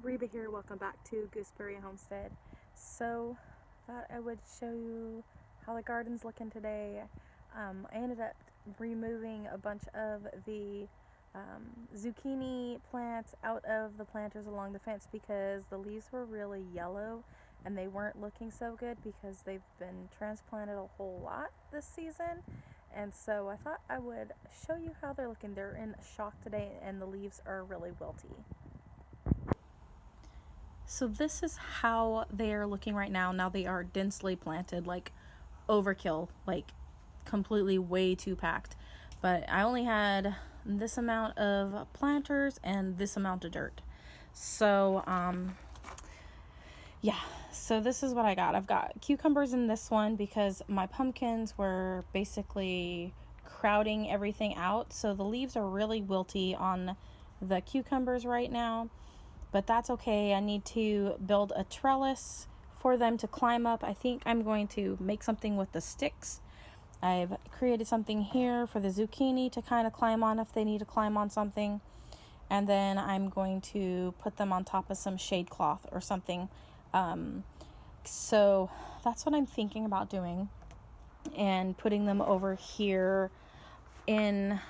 Reba here, welcome back to Gooseberry Homestead. So, thought I would show you how the garden's looking today. I ended up removing a bunch of the zucchini plants out of the planters along the fence because the leaves were really yellow and they weren't looking so good because they've been transplanted a whole lot this season. And so I thought I would show you how they're looking. They're in shock today and the leaves are really wilty. So this is how they are looking right now. Now they are densely planted, like overkill, like completely way too packed. But I only had this amount of planters and this amount of dirt. So, yeah, so this is what I got. I've got cucumbers in this one because my pumpkins were basically crowding everything out. So the leaves are really wilty on the cucumbers right now. But that's okay. I need to build a trellis for them to climb up. I think I'm going to make something with the sticks. I've created something here for the zucchini to kind of climb on if they need to climb on something. And then I'm going to put them on top of some shade cloth or something. So that's what I'm thinking about doing. And putting them over here in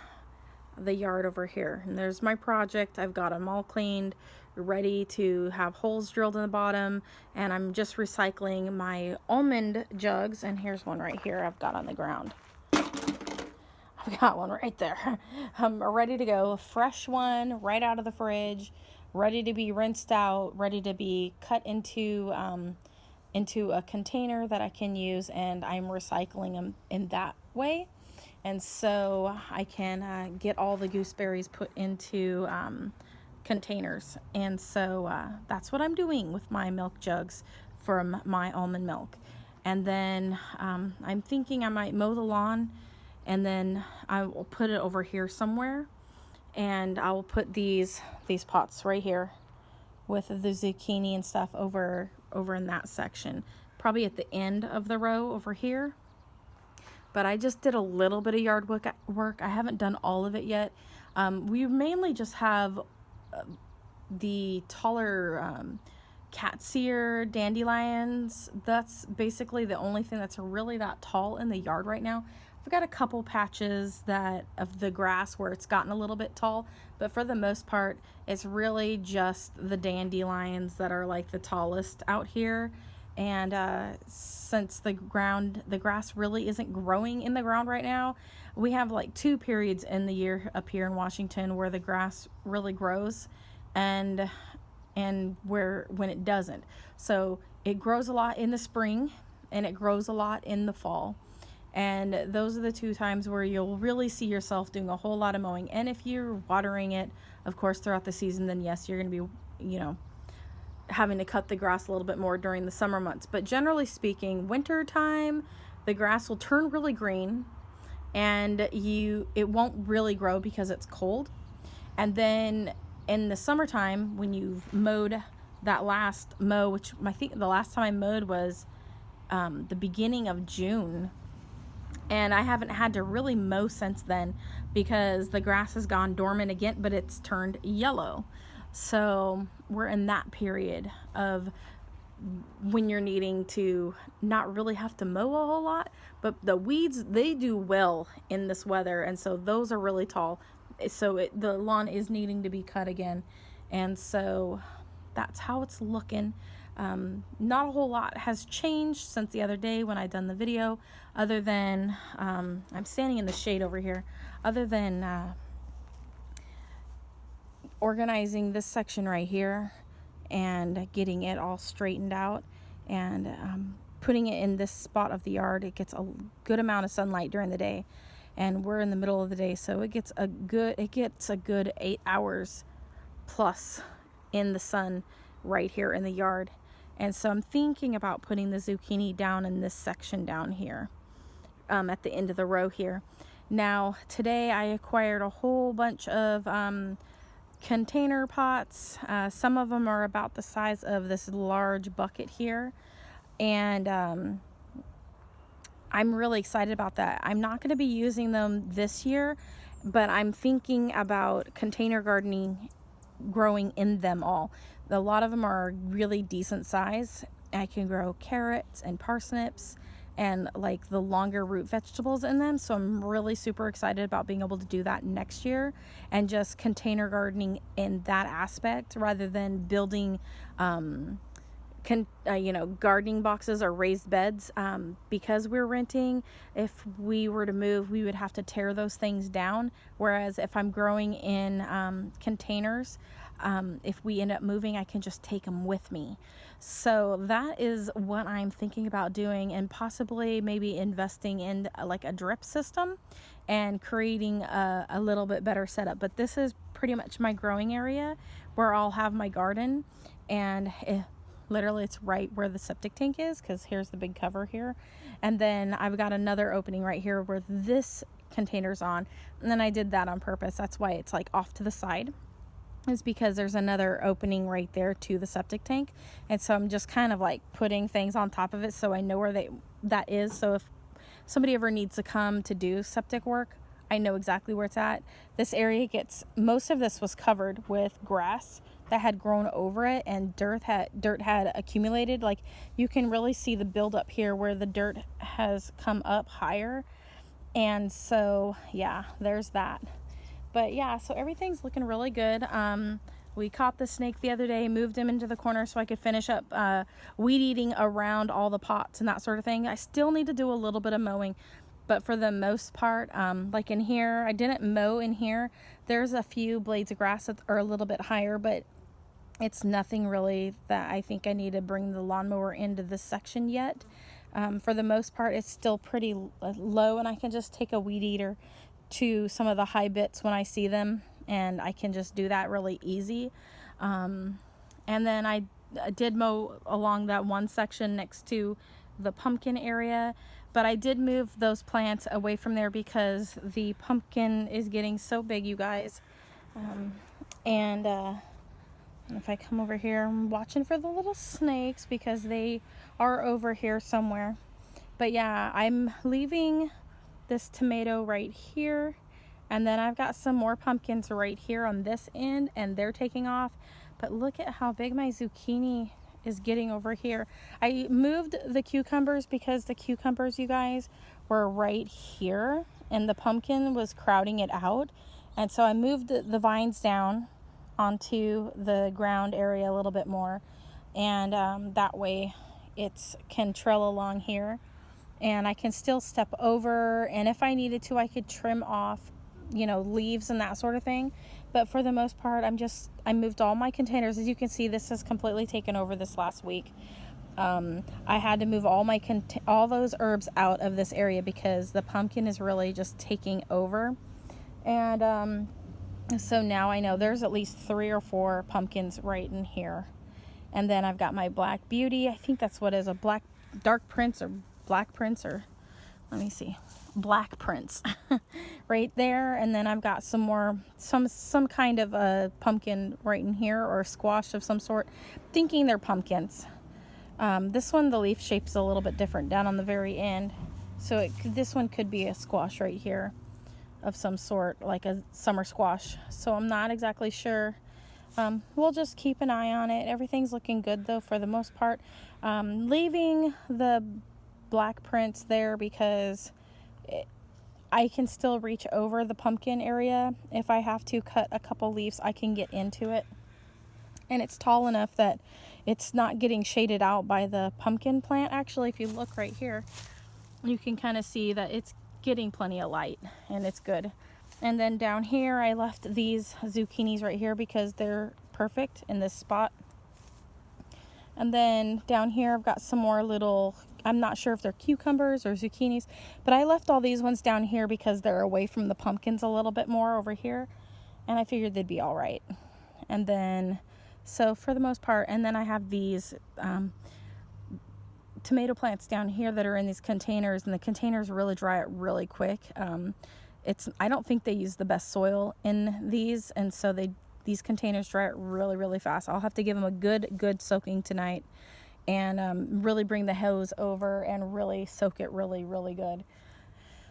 the yard over here. And there's my project. I've got them all cleaned, ready to have holes drilled in the bottom, and I'm just recycling my almond jugs. And here's one right here I've got on the ground. I've got one right there. I'm ready to go. Fresh one right out of the fridge, ready to be rinsed out, ready to be cut into a container that I can use, and I'm recycling them in that way. And so I can get all the gooseberries put into containers. And so that's what I'm doing with my milk jugs from my almond milk. And then I'm thinking I might mow the lawn, and then I will put it over here somewhere. And I will put these pots right here with the zucchini and stuff over in that section, probably at the end of the row over here. But I just did a little bit of yard work. I haven't done all of it yet. We mainly just have the taller cat's ear dandelions. That's basically the only thing that's really that tall in the yard right now. I've got a couple patches of the grass where it's gotten a little bit tall, but for the most part, it's really just the dandelions that are like the tallest out here. And since the grass really isn't growing in the ground right now, we have like 2 periods in the year up here in Washington where the grass really grows, and when it doesn't. So it grows a lot in the spring and it grows a lot in the fall. And those are the 2 times where you'll really see yourself doing a whole lot of mowing. And if you're watering it, of course, throughout the season, then yes, you're going to be, having to cut the grass a little bit more during the summer months. But generally speaking, winter time, the grass will turn really green, and it won't really grow because it's cold. And then in the summertime, when you've mowed that last mow, which I think the last time I mowed was the beginning of June, and I haven't had to really mow since then because the grass has gone dormant again, but it's turned yellow. So we're in that period of when you're needing to not really have to mow a whole lot, but the weeds, they do well in this weather, and so those are really tall. So the lawn is needing to be cut again, and so that's how it's looking. Not a whole lot has changed since the other day when I done the video, other than I'm standing in the shade over here, other than organizing this section right here and getting it all straightened out, and putting it in this spot of the yard. It gets a good amount of sunlight during the day, and we're in the middle of the day, so it gets a good 8 hours plus in the sun right here in the yard. And so I'm thinking about putting the zucchini down in this section down here, at the end of the row here. Now today I acquired a whole bunch of container pots. Some of them are about the size of this large bucket here, and I'm really excited about that. I'm not going to be using them this year, but I'm thinking about container gardening growing in them all. A lot of them are really decent size. I can grow carrots and parsnips and like the longer root vegetables in them. So I'm really super excited about being able to do that next year and just container gardening in that aspect rather than building gardening boxes or raised beds, because we're renting. If we were to move, we would have to tear those things down. Whereas if I'm growing in containers, if we end up moving, I can just take them with me. So that is what I'm thinking about doing, and possibly maybe investing in like a drip system and creating a little bit better setup. But this is pretty much my growing area where I'll have my garden, and literally it's right where the septic tank is, because here's the big cover here, and then I've got another opening right here where this container's on, and then I did that on purpose. That's why it's like off to the side, is because there's another opening right there to the septic tank, and so I'm just kind of like putting things on top of it so I know where that is. So if somebody ever needs to come to do septic work, I know exactly where it's at. This area most of this was covered with grass that had grown over it, and dirt had accumulated. Like, you can really see the buildup here where the dirt has come up higher. And so yeah, there's that. But yeah, so everything's looking really good. We caught the snake the other day, moved him into the corner so I could finish up weed eating around all the pots and that sort of thing. I still need to do a little bit of mowing, but for the most part, like in here, I didn't mow in here. There's a few blades of grass that are a little bit higher, but it's nothing really that I think I need to bring the lawnmower into this section yet. For the most part, it's still pretty low, and I can just take a weed eater to some of the high bits when I see them, and I can just do that really easy. And then I did mow along that one section next to the pumpkin area, but I did move those plants away from there because the pumpkin is getting so big, you guys. And if I come over here, I'm watching for the little snakes because they are over here somewhere. But yeah, I'm leaving this tomato right here, and then I've got some more pumpkins right here on this end, and they're taking off. But look at how big my zucchini is getting over here. I moved the cucumbers because the cucumbers, you guys, were right here, and the pumpkin was crowding it out. And so I moved the vines down onto the ground area a little bit more, and that way it can trail along here, and I can still step over, and if I needed to, I could trim off, leaves and that sort of thing. But for the most part, I moved all my containers. As you can see, this has completely taken over this last week. I had to move all those herbs out of this area because the pumpkin is really just taking over. And so now I know there's at least 3 or 4 pumpkins right in here. And then I've got my Black Beauty. I think that's what is a dark prince or black prince, or let me see, black prince right there. And then I've got some kind of a pumpkin right in here, or a squash of some sort, thinking they're pumpkins. This one, the leaf shape's a little bit different down on the very end. So this one could be a squash right here of some sort, like a summer squash. So I'm not exactly sure. We'll just keep an eye on it. Everything's looking good though for the most part. Leaving the black prince there because I can still reach over the pumpkin area. If I have to cut a couple leaves, I can get into it. And it's tall enough that it's not getting shaded out by the pumpkin plant. Actually, if you look right here, you can kind of see that it's getting plenty of light, and it's good. And then down here, I left these zucchinis right here because they're perfect in this spot. And then down here, I've got some more I'm not sure if they're cucumbers or zucchinis, but I left all these ones down here because they're away from the pumpkins a little bit more over here, and I figured they'd be all right. And then, so for the most part, and then I have these tomato plants down here that are in these containers, and the containers really dry out really quick. I don't think they use the best soil in these, and so these containers dry out really, really fast. I'll have to give them a good soaking tonight, and really bring the hose over and really soak it really, really good.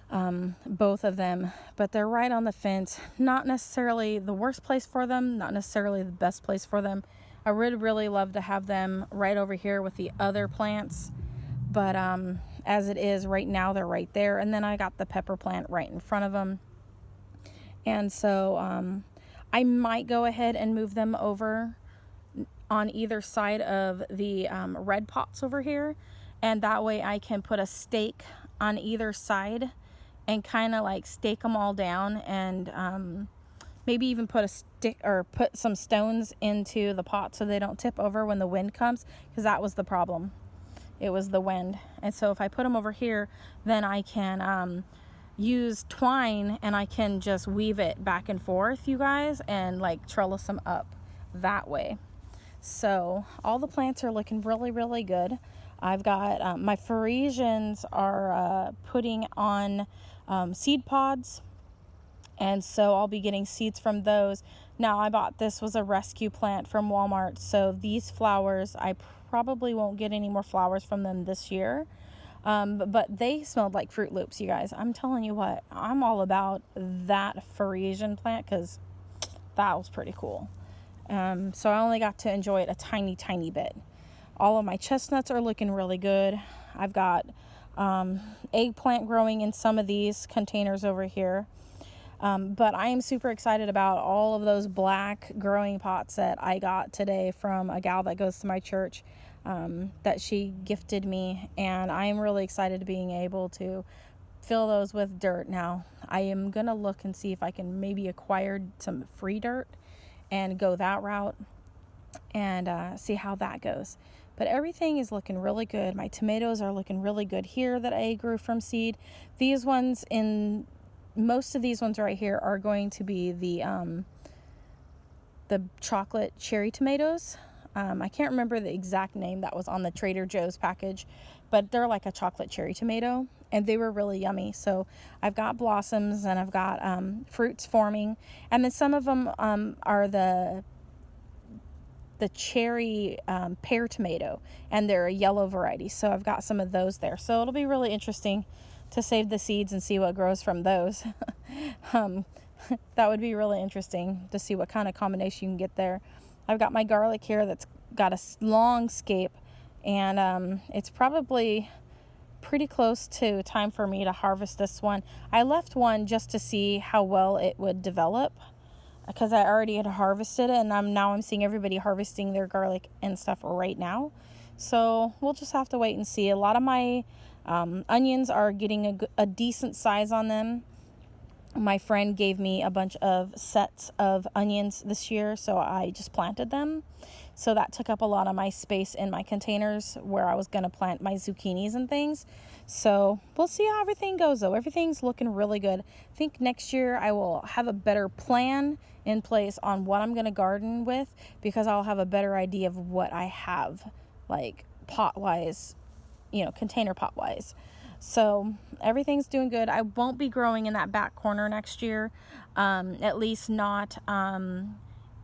both of them, but they're right on the fence. Not necessarily the worst place for them, not necessarily the best place for them. I would really love to have them right over here with the other plants, but as it is right now, they're right there. And then I got the pepper plant right in front of them. And so I might go ahead and move them over on either side of the red pots over here, and that way I can put a stake on either side and kind of like stake them all down, and maybe even put a stick or put some stones into the pot so they don't tip over when the wind comes, because that was the problem. It was the wind. And so if I put them over here, then I can use twine and I can just weave it back and forth, you guys, and like trellis them up that way. So all the plants are looking really, really good. I've got my Parisians are putting on seed pods, and so I'll be getting seeds from those. Now, I bought this was a rescue plant from Walmart, so these flowers, I probably won't get any more flowers from them this year. But they smelled like Fruit Loops, you guys. I'm telling you what, I'm all about that Parisian plant because that was pretty cool. So I only got to enjoy it a tiny, tiny bit. All of my chestnuts are looking really good. I've got eggplant growing in some of these containers over here. But I am super excited about all of those black growing pots that I got today from a gal that goes to my church, that she gifted me. And I am really excited to being able to fill those with dirt. Now, I am going to look and see if I can maybe acquire some free dirt and go that route and see how that goes. But everything is looking really good. My tomatoes are looking really good here that I grew from seed. These ones most of these ones right here are going to be the chocolate cherry tomatoes. I can't remember the exact name that was on the Trader Joe's package, but they're like a chocolate cherry tomato, and they were really yummy. So I've got blossoms and I've got fruits forming, and then some of them are the cherry pear tomato, and they're a yellow variety. So I've got some of those there. So it'll be really interesting to save the seeds and see what grows from those. That would be really interesting to see what kind of combination you can get there. I've got my garlic here that's got a long scape, and it's probably pretty close to time for me to harvest this one. I left one just to see how well it would develop, because I already had harvested it, and now I'm seeing everybody harvesting their garlic and stuff right now. So we'll just have to wait and see. A lot of my onions are getting a decent size on them. My friend gave me a bunch of sets of onions this year, so I just planted them. So that took up a lot of my space in my containers where I was going to plant my zucchinis and things. So we'll see how everything goes, though. Everything's looking really good. I think next year I will have a better plan in place on what I'm going to garden with, because I'll have a better idea of what I have, like pot-wise, container pot-wise. So everything's doing good. I won't be growing in that back corner next year, at least not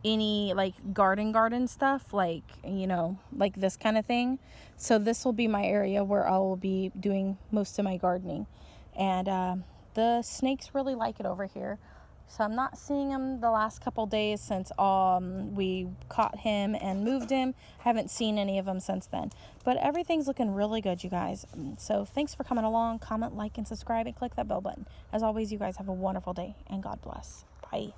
any like garden stuff, like like this kind of thing. So this will be my area where I will be doing most of my gardening, and the snakes really like it over here. So I'm not seeing him the last couple days since we caught him and moved him. I haven't seen any of them since then. But everything's looking really good, you guys. So thanks for coming along. Comment, like, and subscribe, and click that bell button. As always, you guys have a wonderful day, and God bless. Bye.